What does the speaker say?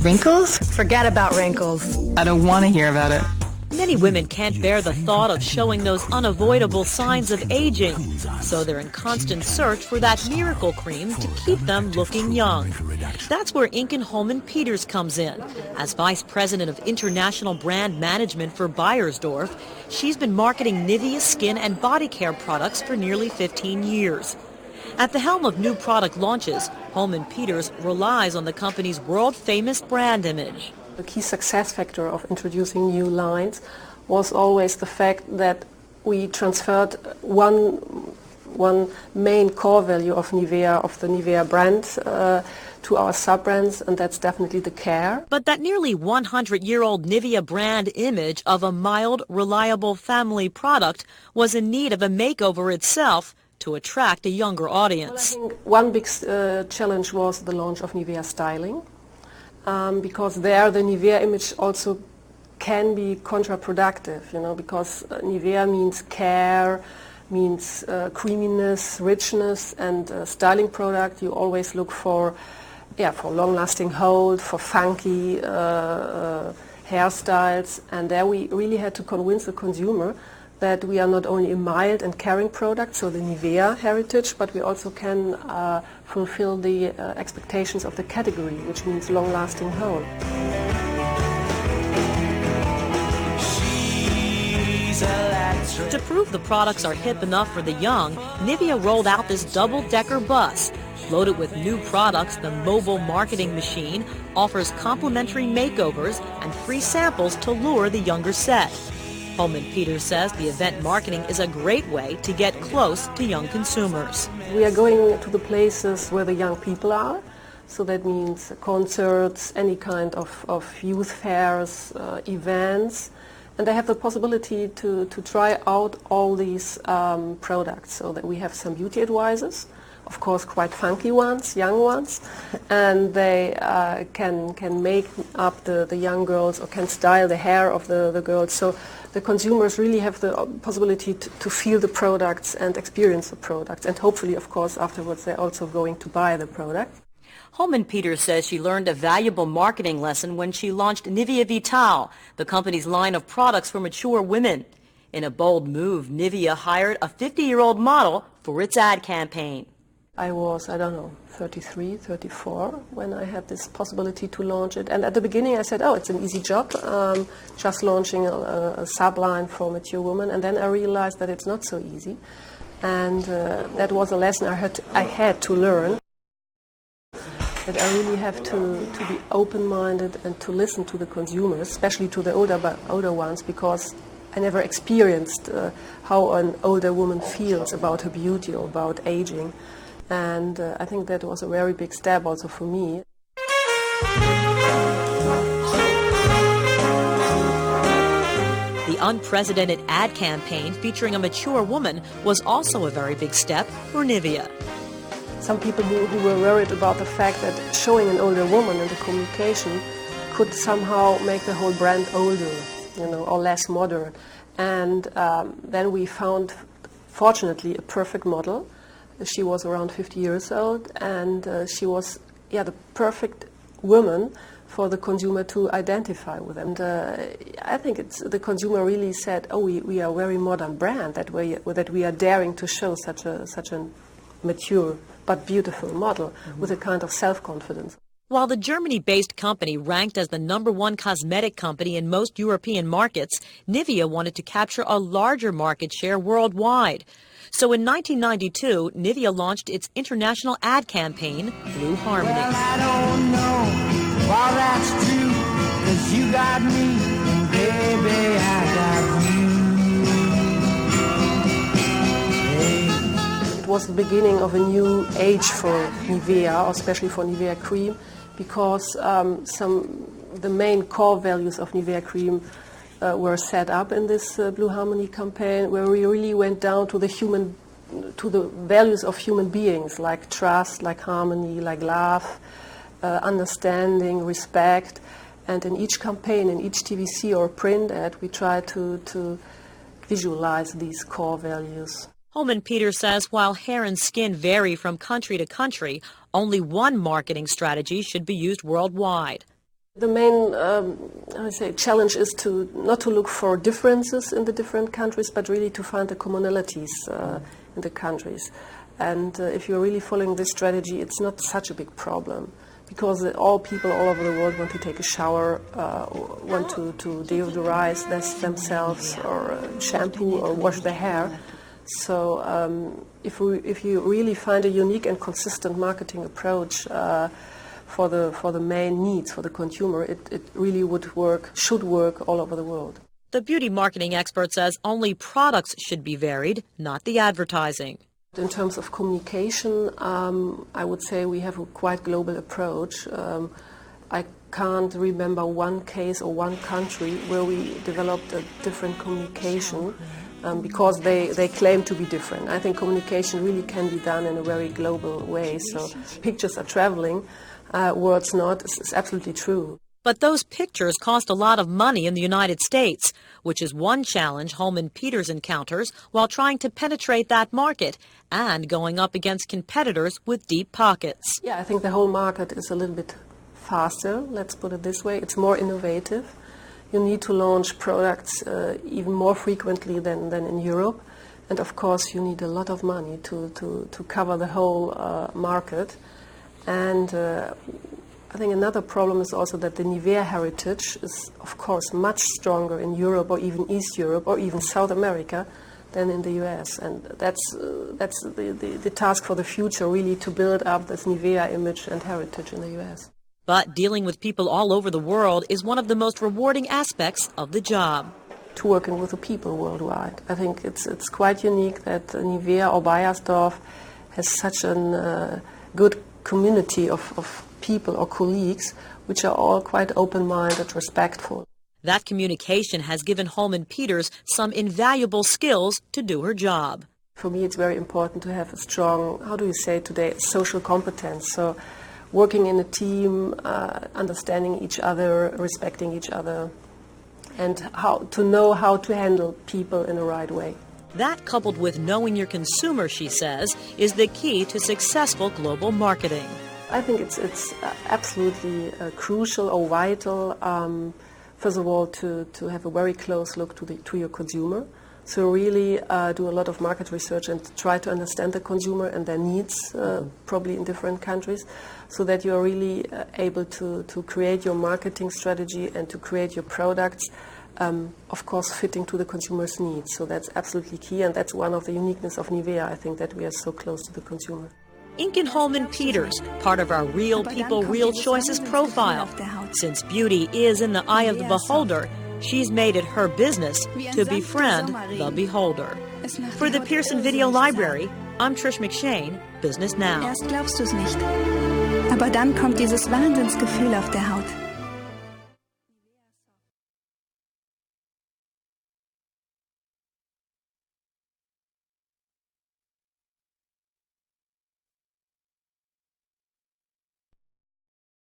Wrinkles? Forget about wrinkles. I don't want to hear about it. Many women can't bear the thought of showing those unavoidable signs of aging, so they're in constant search for that miracle cream to keep them looking young. That's where Inken Holman Peters comes in. As Vice President of International Brand Management for Beiersdorf, she's been marketing Nivea skin and body care products for nearly 15 years. At the helm of new product launches, Holman Peters relies on the company's world-famous brand image. The key success factor of introducing new lines was always the fact that we transferred one main core value of Nivea, of the Nivea brand, to our sub-brands, and that's definitely the care. But that nearly 100-year-old Nivea brand image of a mild, reliable family product was in need of a makeover itself to attract a younger audience. Well, I think one big challenge was the launch of Nivea Styling. Because there the Nivea image also can be counterproductive, because Nivea means care, means creaminess, richness, and styling product. You always look for long-lasting hold, for funky hairstyles, and there we really had to convince the consumer that we are not only a mild and caring product, so the Nivea heritage, but we also can fulfill the expectations of the category, which means long-lasting hold. To prove the products are hip enough for the young, Nivea rolled out this double-decker bus. Loaded with new products, the mobile marketing machine offers complimentary makeovers and free samples to lure the younger set. Holman Peters says the event marketing is a great way to get close to young consumers. We are going to the places where the young people are, so that means concerts, any kind of youth fairs, events, and they have the possibility to try out all these products, so that we have some beauty advisors, of course quite funky ones, young ones, and they can make up the young girls or can style the hair of the girls. So the consumers really have the possibility to feel the products and experience the products, and hopefully, of course, afterwards they're also going to buy the product. Holman Peters says she learned a valuable marketing lesson when she launched Nivea Vital, the company's line of products for mature women. In a bold move, Nivea hired a 50-year-old model for its ad campaign. I was, 33, 34 when I had this possibility to launch it. And at the beginning I said, it's an easy job, just launching a sub-line for mature women. And then I realized that it's not so easy. And that was a lesson I had to learn. That I really have to be open-minded and to listen to the consumers, especially to the older ones, because I never experienced how an older woman feels about her beauty or about aging. And I think that was a very big step also for me. The unprecedented ad campaign featuring a mature woman was also a very big step for Nivea. Some people who were worried about the fact that showing an older woman in the communication could somehow make the whole brand older, or less modern. And then we found, fortunately, a perfect model. She was around 50 years old, and she was the perfect woman for the consumer to identify with. And I think the consumer really said, we are a very modern brand, that we are daring to show such a mature but beautiful model with a kind of self-confidence. While the Germany-based company ranked as the #1 cosmetic company in most European markets, Nivea wanted to capture a larger market share worldwide. So in 1992, Nivea launched its international ad campaign, Blue Harmony. Well, I don't know all that's true, 'cause you got me, and baby, I got you. It was the beginning of a new age for Nivea, especially for Nivea cream, because the main core values of Nivea cream were set up in this Blue Harmony campaign, where we really went down to the values of human beings, like trust, like harmony, like love, understanding, respect. And in each campaign, in each TVC or print ad, we try to visualize these core values. Holman Peters says while hair and skin vary from country to country, only one marketing strategy should be used worldwide. The main challenge is not to look for differences in the different countries, but really to find the commonalities in the countries. And if you're really following this strategy, it's not such a big problem, because all people all over the world want to take a shower, want to deodorize themselves, or shampoo, or wash their hair. So if you really find a unique and consistent marketing approach for the main needs for the consumer, it really should work all over the world. The beauty marketing expert says only products should be varied, not the advertising. In terms of communication, I would say we have a quite global approach. I can't remember one case or one country where we developed a different communication because they claim to be different. I think communication really can be done in a very global way. So pictures are traveling, words not. It's absolutely true. But those pictures cost a lot of money in the United States, which is one challenge Holman Peters encounters while trying to penetrate that market and going up against competitors with deep pockets. Yeah, I think the whole market is a little bit faster, let's put it this way. It's more innovative. You need to launch products even more frequently than in Europe. And of course, you need a lot of money to cover the whole market. And I think another problem is also that the Nivea heritage is, of course, much stronger in Europe or even East Europe or even South America than in the US. And that's the task for the future, really, to build up this Nivea image and heritage in the US. But dealing with people all over the world is one of the most rewarding aspects of the job. To working with the people worldwide. I think it's quite unique that Nivea or Bayersdorf has such a good community of people or colleagues which are all quite open-minded, respectful. That communication has given Holman Peters some invaluable skills to do her job. For me, it's very important to have a strong, how do you say today, social competence. So working in a team, understanding each other, respecting each other, and how to handle people in the right way. That, coupled with knowing your consumer, she says, is the key to successful global marketing. I think it's absolutely crucial or vital, first of all, to have a very close look to your consumer. So really do a lot of market research and try to understand the consumer and their needs, probably in different countries, so that you're really able to create your marketing strategy and to create your products, of course, fitting to the consumer's needs. So that's absolutely key, and that's one of the uniqueness of Nivea, I think, that we are so close to the consumer. Inken Holman Peters, part of our Real People, Real Choices profile. Since beauty is in the eye of the beholder, she's made it her business to befriend the beholder. For the Pearson Video Library, I'm Trish McShane, Business Now. Erst glaubst du's nicht. Aber dann kommt dieses Wahnsinnsgefühl auf der Haut.